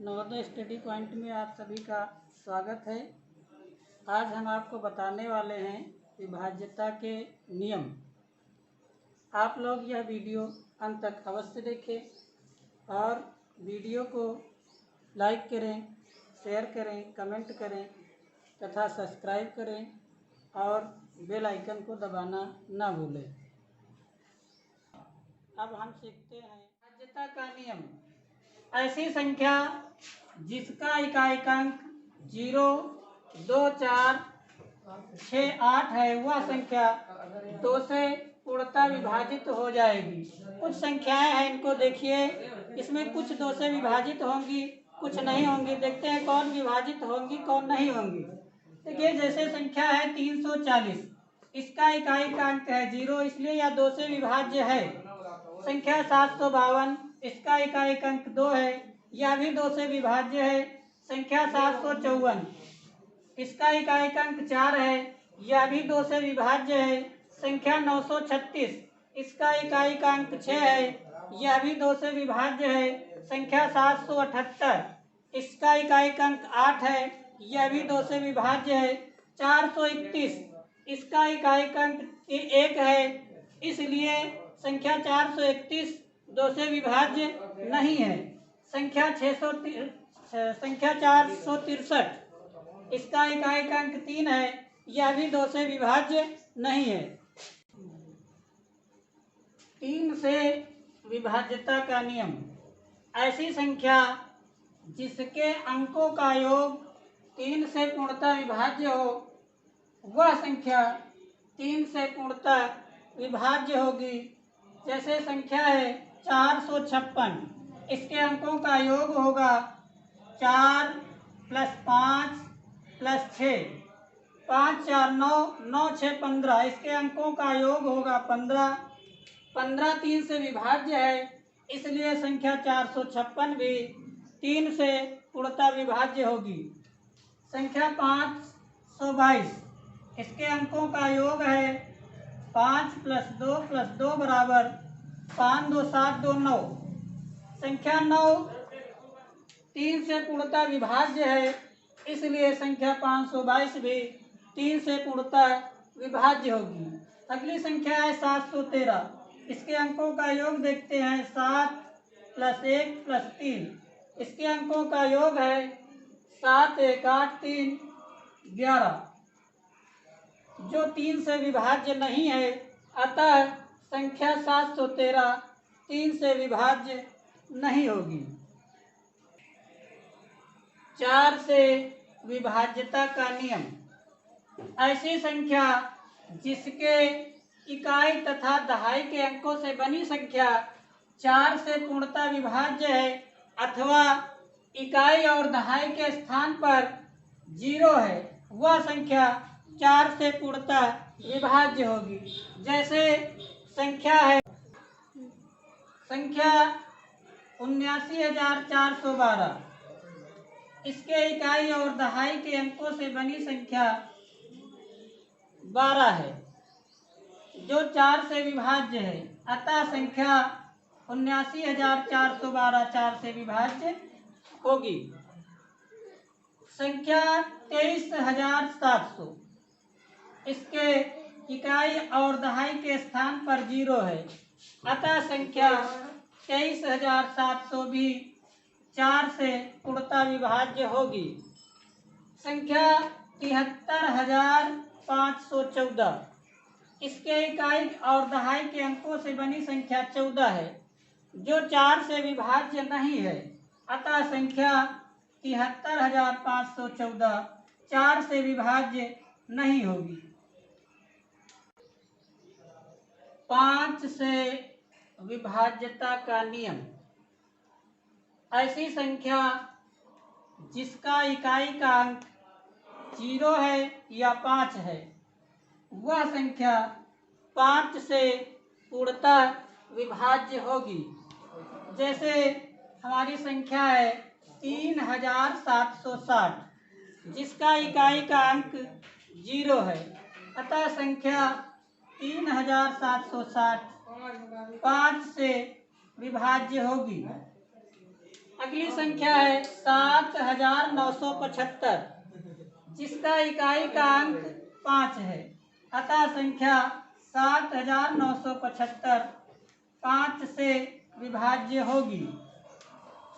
Navodaya study point में आप सभी का स्वागत है। आज हम आपको बताने वाले हैं विभाज्यता के नियम। आप लोग यह वीडियो अंत तक अवश्य देखें और वीडियो को लाइक करें, शेयर करें, कमेंट करें तथा सब्सक्राइब करें और बेल आइकन को दबाना ना भूलें। अब हम सीखते हैं विभाज्यता का नियम। ऐसी संख्या जिसका इकाइकांक 0, 2, 4, 6, 8 है वह संख्या 2 से पूर्णतः विभाजित हो जाएगी। कुछ संख्याएं हैं, इनको देखिए। इसमें कुछ 2 से विभाजित होंगी, कुछ नहीं होंगी। देखते हैं कौन विभाजित होंगी कौन नहीं होंगी। देखिए, जैसे संख्या है 340, इसका इकाइकांक है 0, इसलिए यह 2 से विभाज्य है। संख्या 752, इसका इकाइकांक 2 है, यह भी 2 से विभाज्य है। संख्या 754, इसका इकाइकांक 4 है, यह भी 2 से विभाज्य है। संख्या 936, इसका इकाइकांक 6 है, यह भी 2 से विभाज्य है। संख्या 778, इसका इकाइकांक 8 है, यह भी 2 से विभाज्य है। 431, इसका इकाइकांक 1 है, इसलिए संख्या 431 2 से विभाज्य नहीं है। संख्या 463, इसका इकाइकांक 3 है, यह भी 2 से विभाज्य नहीं है। 3 से विभाज्यता का नियम। ऐसी संख्या जिसके अंकों का योग 3 से पूर्णतः विभाज्य हो वह संख्या 3 से पूर्णतः विभाज्य होगी। जैसे संख्या है 456, इसके अंकों का योग होगा 4 + 5 + 6, 5 4 9, 9 6 15, इसके अंकों का योग होगा 15। 15 3 से विभाज्य है, इसलिए संख्या 456 भी 3 से पूर्णतः विभाज्य होगी। संख्या 522, इसके अंकों का योग है 5 + 2 + 2 = 5 2 7 2 9। संख्या 9 3 से पूर्णतः विभाज्य है, इसलिए संख्या 522 भी 3 से पूर्णतः विभाज्य होगी। अगली संख्या है 713, इसके अंकों का योग देखते हैं 7 + 1 + 3, इसके अंकों का योग है 7 1 8 3 11, जो 3 से विभाज्य नहीं है, अतः संख्या 713 3 से विभाज्य नहीं होगी। 4 से विभाज्यता का नियम। ऐसी संख्या जिसके इकाई तथा दहाई के अंकों से बनी संख्या 4 से पूर्णतः विभाज्य है अथवा इकाई और दहाई के स्थान पर 0 है, वह संख्या 4 से पूर्णतः विभाज्य होगी। जैसे संख्या है 79412, इसके इकाई और दहाई के अंकों से बनी संख्या 12 है, जो 4 से विभाज्य है, अतः संख्या 79412 4 से विभाज्य होगी। संख्या 23700, इसके इकाई और दहाई के स्थान पर 0 है, अतः संख्या 23700 भी 4 से पूर्णतः विभाज्य होगी। संख्या 73514, इसके इकाई और दहाई के अंकों से बनी संख्या 14 है, जो 4 से विभाज्य नहीं है, अतः संख्या 73514 4 से विभाज्य नहीं होगी। 5 से विभाज्यता का नियम। ऐसी संख्या जिसका इकाई का अंक 0 है या 5 है वह संख्या 5 से पूर्णतः विभाज्य होगी। जैसे हमारी संख्या है 3760, जिसका इकाई का अंक 0 है, अतः संख्या 3760 5 से विभाज्य होगी। अगली संख्या है 7975, जिसका इकाई का अंक 5 है। अतः संख्या 7975 5 से विभाज्य होगी।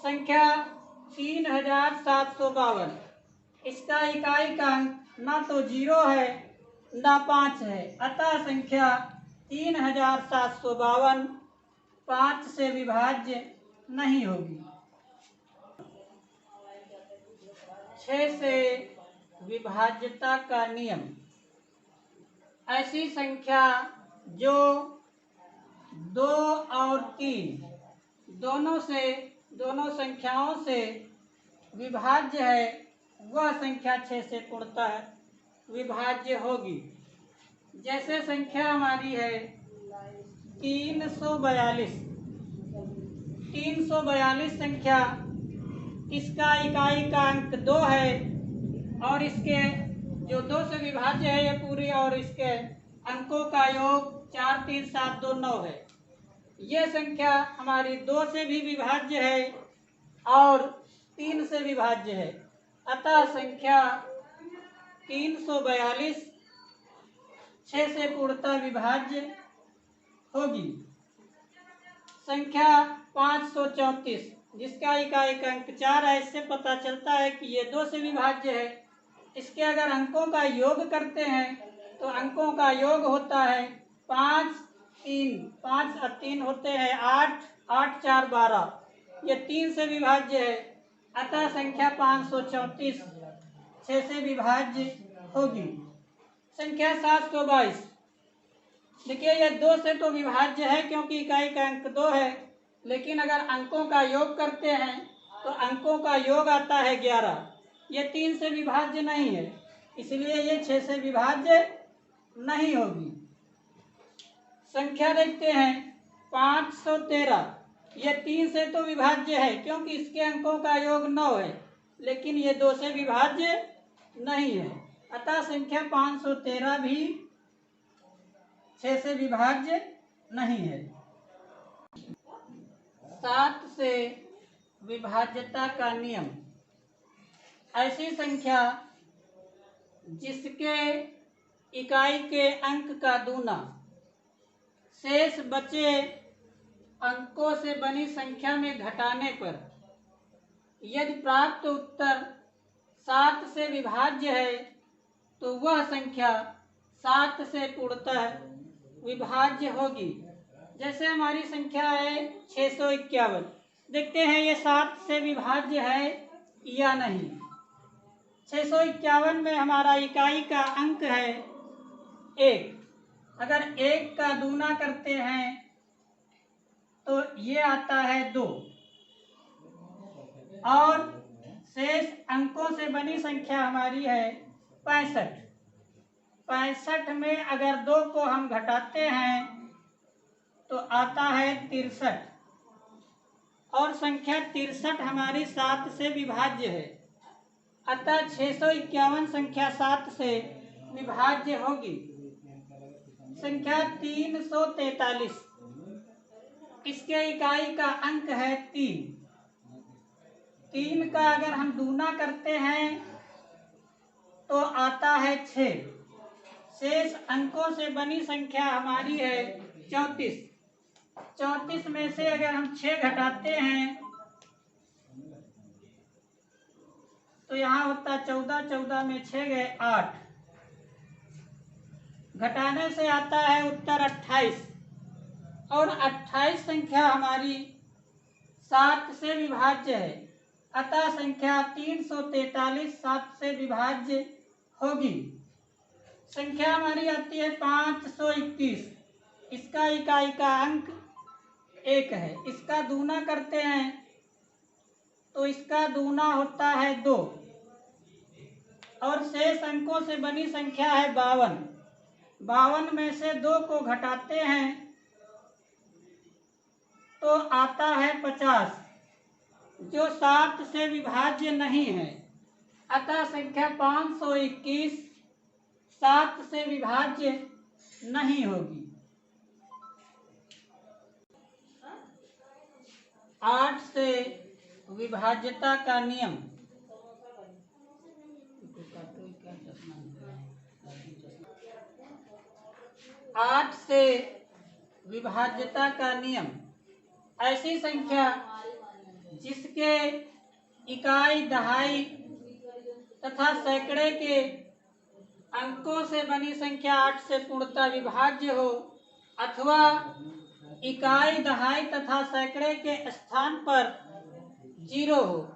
संख्या 3752, इसका इकाई का अंक ना तो 0 है ना 5 है। अतः संख्या 3752 5 से विभाज्य नहीं होगी। 6 से विभाज्यता का नियम। ऐसी संख्या जो 2 और 3 दोनों संख्याओं से विभाज्य है, वह संख्या 6 से पूर्णतः विभाज्य होगी। जैसे संख्या हमारी है 342। 342 संख्या, इसका इकाई का अंक 2 है और इसके जो 2 से विभाज्य है ये पूरी, और इसके अंकों का योग 4 3 7 2 9 है। ये संख्या हमारी 2 से भी विभाज्य है और 3 से विभाज्य है। अतः संख्या 342 6 से पूर्णतः विभाज्य होगी। संख्या 534, जिसका इकाई का अंक 4 है, इससे पता चलता है कि ये 2 से विभाज्य है। इसके अगर अंकों का योग करते हैं तो अंकों का योग होता है 5 5 और 3 होते हैं 8 8 4 12। ये 3 से विभाज्य है। अतः संख्या 534 6 से विभाज्य होगी। संख्या 722, देखिए ये 2 से तो विभाज्य है क्योंकि इकाई का अंक 2 है, लेकिन अगर अंकों का योग करते हैं तो अंकों का योग आता है 11। ये 3 से विभाज्य नहीं है, इसलिए ये 6 से विभाज्य नहीं होगी। संख्या देखते हैं 513, ये 3 से तो विभाज्य है क्योंकि इसके अंकों का योग 9 है, लेकिन ये 2 से विभाज्य नहीं है। अतः संख्या 513 भी 6 से विभाज्य नहीं है। 7 से विभाज्यता का नियम। ऐसी संख्या जिसके इकाई के अंक का दूना शेष बचे अंकों से बनी संख्या में घटाने पर यदि प्राप्त उत्तर 7 से विभाज्य है तो वह संख्या 7 से पूर्णतः विभाज्य होगी। जैसे हमारी संख्या है 651, देखते हैं ये 7 से विभाज्य है या नहीं। 651 में हमारा इकाई का अंक है 1। अगर 1 का दूना करते हैं तो ये आता है 2, और शेष अंकों से बनी संख्या हमारी है 65। 65 में अगर 2 को हम घटाते हैं तो आता है 63, और संख्या 63 हमारी 7 से विभाज्य है। अतः 651 संख्या 7 से विभाज्य होगी। संख्या 343, इसके इकाई का अंक है 3। 3 का अगर हम दूना करते हैं तो आता है 6। शेष अंकों से बनी संख्या हमारी है 34। 34 में से अगर हम 6 घटाते हैं तो यहाँ होता 14, 14 में 6 गए 8, घटाने से आता है उत्तर 28, और 28 संख्या हमारी 7 से विभाज्य है। अतः संख्या 343 7 से विभाज्य होगी। संख्या हमारी आती है 521, इसका इकाई का अंक 1 है। इसका दूना करते हैं तो इसका दूना होता है 2, और शेष अंकों से बनी संख्या है 52। 52 में से 2 को घटाते हैं तो आता है 50, जो 7 से विभाज्य नहीं है। अतः संख्या 521 7 से विभाज्य नहीं होगी। 8 से विभाज्यता का नियम। 8 से विभाज्यता का नियम। ऐसी संख्या जिसके इकाई, दहाई तथा सैकड़े के अंकों से बनी संख्या 8 से पूर्णतः विभाज्य हो, अथवा इकाई, दहाई तथा सैकड़े के स्थान पर 0 हो,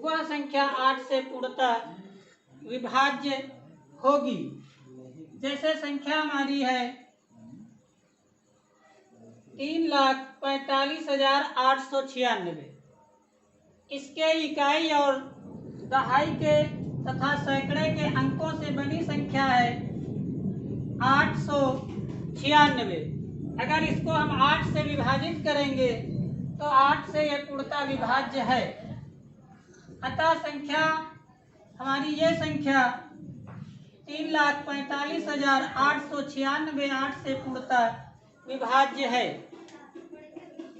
वह संख्या 8 से पूर्णतः विभाज्य होगी। जैसे संख्या हमारी है 3,45,896। इसके इकाई और दहाई के तथा सैकड़े के अंकों से बनी संख्या है 896। अगर इसको हम 8 से विभाजित करेंगे तो 8 से यह पूर्णतः विभाज्य है। अतः संख्या हमारी ये संख्या 3,45,896 8 से पूर्णतः विभाज्य है।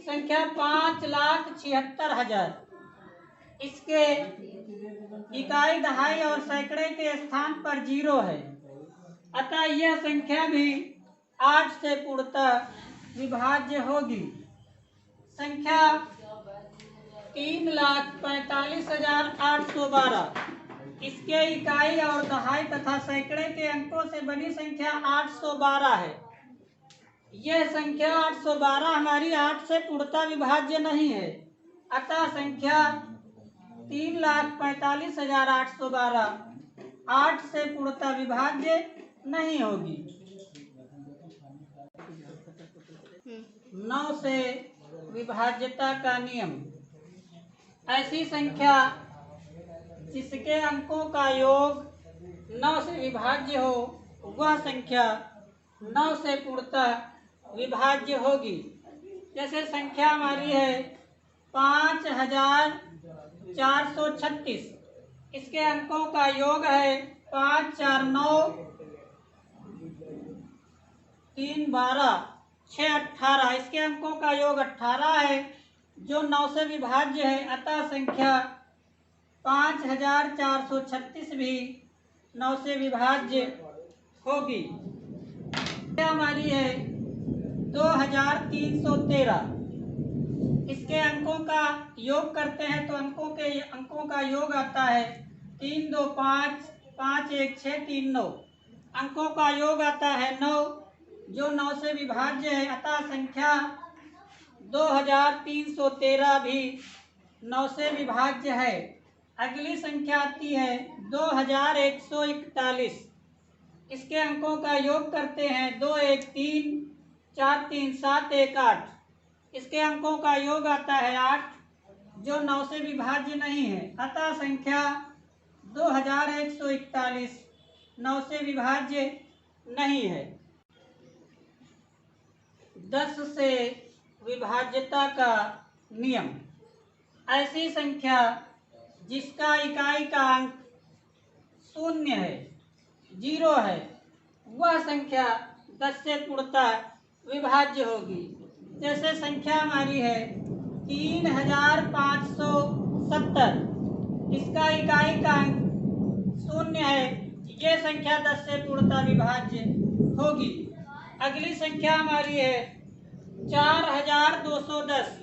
संख्या 5,76,000 इसके इकाई, दहाई और सैकड़े के स्थान पर 0 है। अतः यह संख्या भी 8 से पूर्णतः विभाज्य होगी। संख्या 3,45,812 इसके इकाई और दहाई तथा सैकड़े के अंकों से बनी संख्या 812 है। यह संख्या 812 हमारी 8 से पूर्णतः विभाज्य नहीं है। अतः संख्या 3,45,812 8 से पूर्णतः विभाज्य नहीं होगी। 9 से विभाज्यता का नियम। ऐसी संख्या जिसके अंकों का योग 9 से विभाज्य हो, वह संख्या 9 से पूर्णतः विभाज्य होगी। जैसे संख्या हमारी है 5,436। इसके अंकों का योग है 5, 4, 9, 3, 12, 6, 18। इसके अंकों का योग 18 है, जो 9 से विभाज्य है। अतः संख्या 5,436 भी 9 से विभाज्य होगी। हमारी है 2,313। इसके अंकों का योग करते हैं तो अंकों का योग आता है 3, 2, 5, 5, 1, 6, 3, 9। अंकों का योग आता है 9, जो 9 से विभाज्य है। अतः संख्या 2,313 भी 9 से विभाज्य है। अगली संख्या आती है 2,141। इसके अंकों का योग करते हैं 2, 1, 3, 4, 3, 7, 1, 8। इसके अंकों का योग आता है 8, जो 9 से विभाज्य नहीं है। अतः संख्या 2,141 9 से विभाज्य नहीं है। 10 से विभाज्यता का नियम। ऐसी संख्या जिसका इकाई का अंक 0 है, 0 है, वह संख्या 10 से पूर्णतः विभाज्य होगी। जैसे संख्या हमारी है 3,570। इसका इकाई का अंक 0 है, ये संख्या 10 से पूर्णतः विभाज्य होगी। अगली संख्या हमारी है 4,210।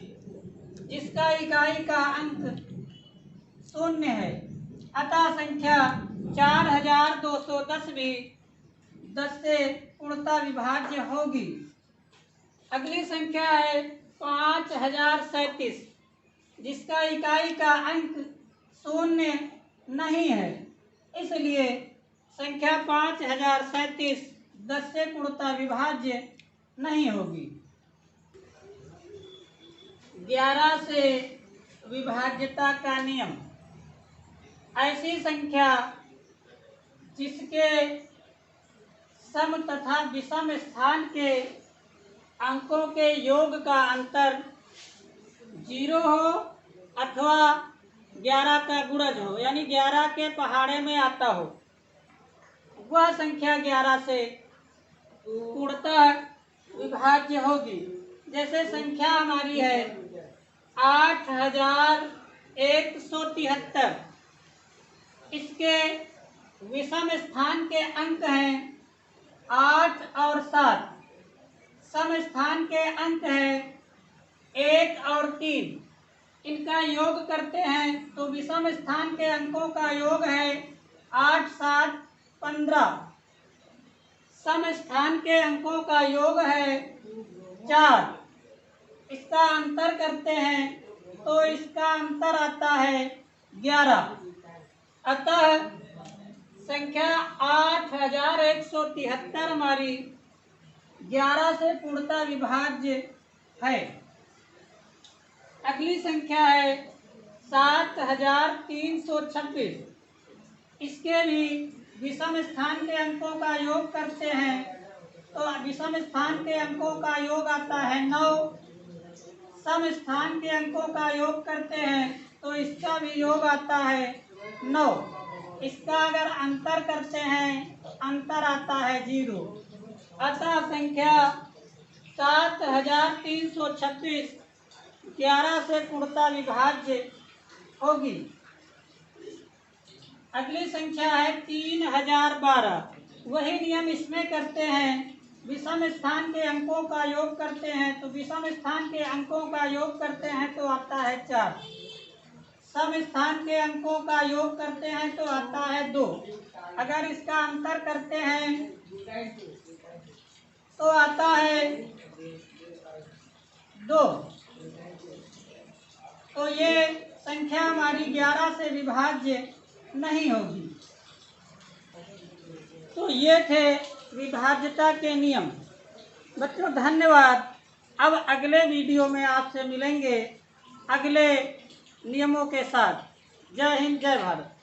जिसका इकाई का अंक 0 है। अतः संख्या 4,210 भी 10 से पूर्णतः विभाज्य होगी। अगली संख्या है 5,037। जिसका इकाई का अंक 0 नहीं है, इसलिए संख्या 5,037 10 से पूर्णतः विभाज्य नहीं होगी। 11 से विभाज्यता का नियम। ऐसी संख्या जिसके सम तथा विषम स्थान के अंकों के योग का अंतर 0 हो अथवा 11 का गुणज हो, यानी 11 के पहाड़े में आता हो, वह संख्या 11 से पूर्णतः विभाज्य होगी। जैसे संख्या हमारी है 8,041। 173। इसके विषम स्थान के अंक हैं 8 और 7। सम स्थान के अंक हैं 1 और 3। इनका योग करते हैं तो विषम स्थान के अंकों का योग है 8 7 15। सम स्थान के अंकों का योग है 4। इसका अंतर करते हैं तो इसका अंतर आता है 11। अतः संख्या 8173 हमारी 11 से पूर्णतः विभाज्य है। अगली संख्या है 7326। इसके भी विषम स्थान के अंकों का योग करते हैं तो विषम स्थान के अंकों का योग आता है 9। सम स्थान के अंकों का योग करते हैं तो इसका भी योग आता है 9। इसका अगर अंतर करते हैं अंतर आता है 0। अतः संख्या 7326 11 से पूर्णतः विभाज्य होगी। अगली संख्या है 3012। वही नियम इसमें करते हैं, विषम स्थान के अंकों का योग करते हैं तो विषम स्थान के अंकों का योग करते हैं तो आता है 4। सम स्थान के अंकों का योग करते हैं तो आता है 2। अगर इसका अंतर करते हैं तो आता है 2। तो ये संख्या हमारी 11 से विभाज्य नहीं होगी। तो ये थे विभाज्यता के नियम। बच्चों धन्यवाद। अब अगले वीडियो में आपसे मिलेंगे अगले नियमों के साथ। जय हिंद, जय भारत।